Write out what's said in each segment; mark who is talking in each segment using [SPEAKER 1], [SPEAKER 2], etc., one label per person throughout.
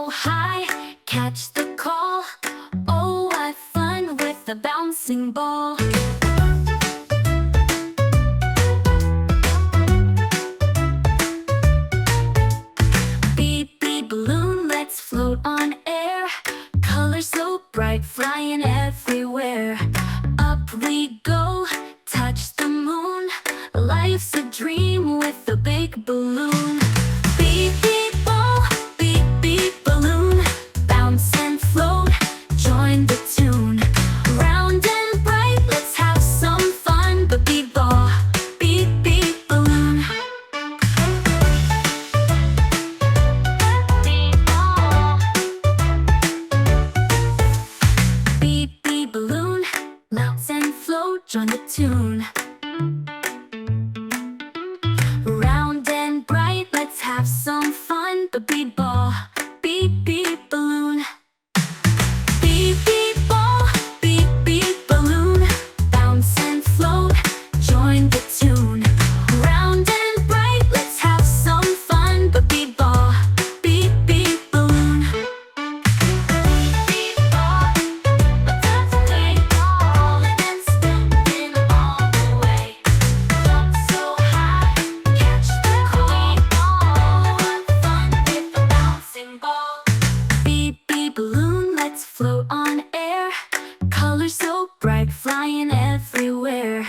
[SPEAKER 1] so high, catch the call. Oh, what fun with the bouncing ball. Beep, beep, balloon, let's float on air. Colors so bright, flying everywhere. Up we go, touch the moon. Life's a dream with a big balloon. Beep, beep, ball, beep, beep, balloon. Bounce and float, join the tune. Round and bright, let's have some fun. But beep, ball, beep, beep, balloon. Beep, ball. Beep, beep, balloon. Bounce and float, join the tune. Round and bright, let's have some fun. But beep, ball, beep, beep, balloon. Beep, beep, ball, beep, beep, balloon. Bounce and float, join the tune. Round and bright, let's have some fun. But beep, ball, beep, beep, balloon. Beep, ball, let's play ball and spin all the way. Jump so high, catch the call. Oh, what fun with the bouncing ball. Beep, beep, balloon, let's float on air. Colors so bright, flying everywhere.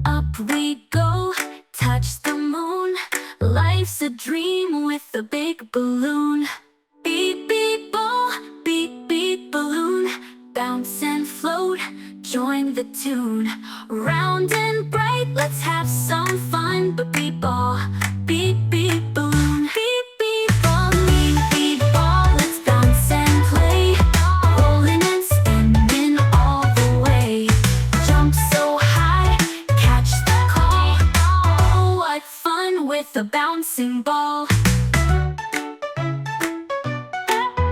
[SPEAKER 1] Up we go, touch the moon. Life's a dream with a big balloon. Beep, beep, ball, beep, beep, balloon. Bounce and float, join the tune. Round and bright, let's have some fun. But beep, ball, beep, beep, balloon. Beep, beep, ball, beep, beep, ball. Let's bounce and play, rolling and spinning all the way. Jump so high, catch the call. Oh, what fun with the bouncing ball.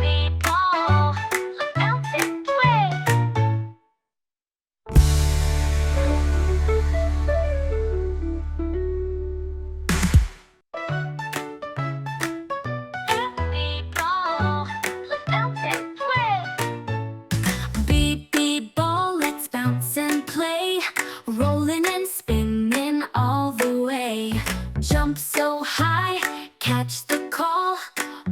[SPEAKER 1] Beep, ball, let's bounce and play. Beep, ball, let's bounce and play. Beep, beep, ball, let's bounce and play. Rolling and spinning all the way. Jump so high, catch the call.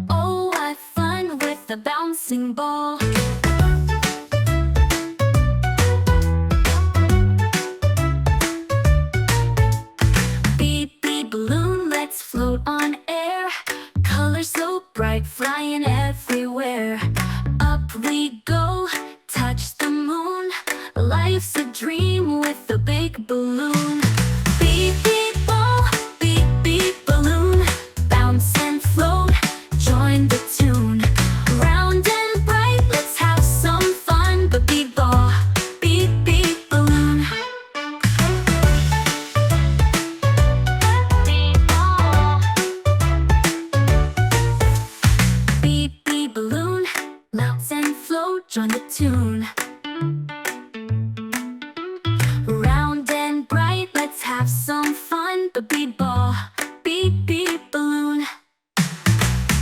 [SPEAKER 1] Oh, what fun with the bouncing ball. Beep, beep, balloon, let's float on air. Colors so bright, flying everywhere. Up we go, touch the moon. Life's a dream with a big balloon. Beep, beep, ball, beep, beep, balloon. Bounce and float, join the tune. Round and bright, let's have some fun. But beep, ball, beep, beep, balloon. Beep, ball. Beep, beep, balloon. Bounce and float, join the tune. Round and bright, let's have some fun. But beep, ball, beep, beep, balloon.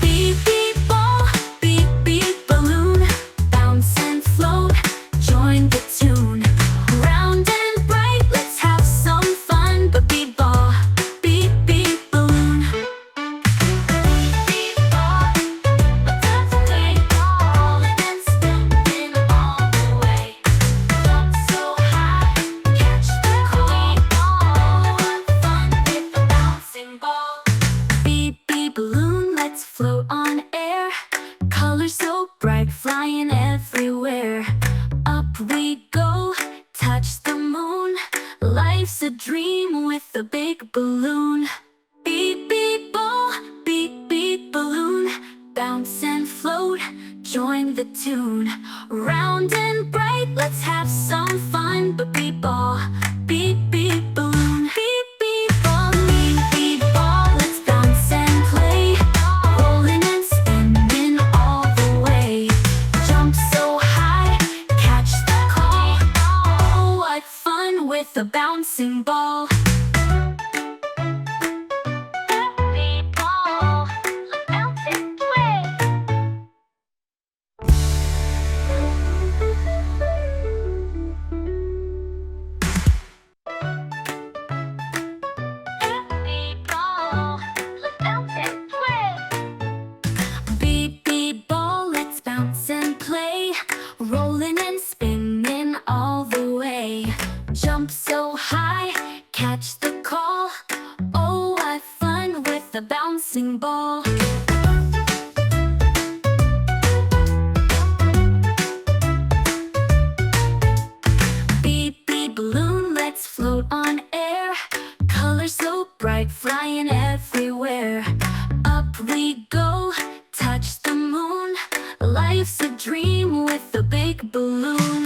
[SPEAKER 1] Beep, beep, ball, beep, beep, balloon. Bounce and float, join the tune. Round and bright, let's have some fun. But beep, ball, beep, beep, balloon. Beep, ball, let's play ball and spin all the way. Jump so high, catch the call. Oh, what fun with the bouncing ball. Beep, beep, balloon, let's float on air. Colors so bright, flying everywhere. Up we go, touch the moon. Life's a dream with a big balloon. Beep, beep, ball, beep, beep, balloon. Bounce and float, join the tune. Round and bright, let's have some fun. But beep, ball, beep, beep, balloon. Beep, beep, ball, beep, beep, ball. Let's bounce and play, rolling and spinning all the way. Jump so high, catch the call. Oh, what fun with the bouncing ball. Life's a dream with a big balloon.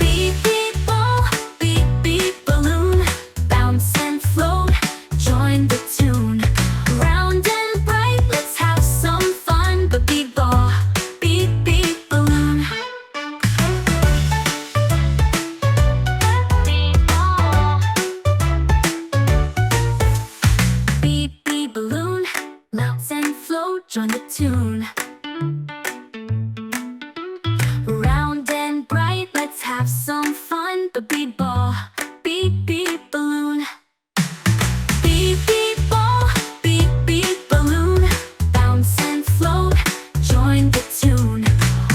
[SPEAKER 1] Beep, beep, ball, beep, beep, balloon. Bounce and float, join the tune. Round and bright, let's have some fun. But beep, ball, beep, beep, balloon. Beep, ball. Beep, beep, balloon. Bounce and float, join the tune. Round and bright, let's have some fun. But beep, ball, beep, beep, balloon. Beep, beep, ball, beep, beep, balloon. Bounce and float, join the tune.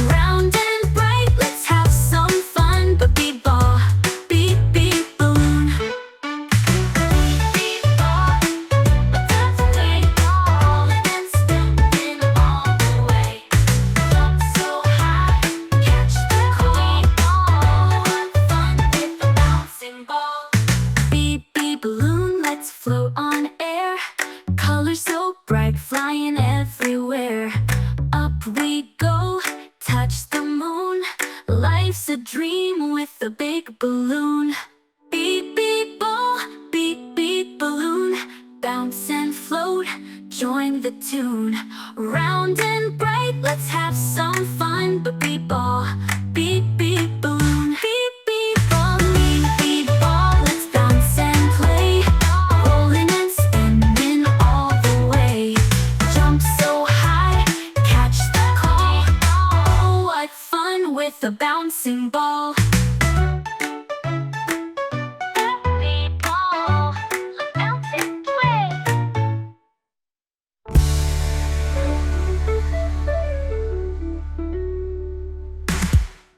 [SPEAKER 1] Round and bright, let's have some fun. But beep, ball, beep, beep, balloon. Beep, ball, that's a way ball and spinning all the way. Jump so high, catch the coin ball. Have fun with the bouncing ball. Beep, beep, balloon, let's float on air. Colors so bright, flying everywhere. Up we go, touch the moon. Life's a dream with a big balloon. Beep, beep, ball, beep, beep, balloon. Bounce and float, join the tune. Round and bright, let's have some fun. But beep, ball, beep, beep, balloon. Beep, beep, ball, let's bounce and play. Rolling and spinning all the way. Jump so high, catch the call. Oh, what fun with a bouncing ball.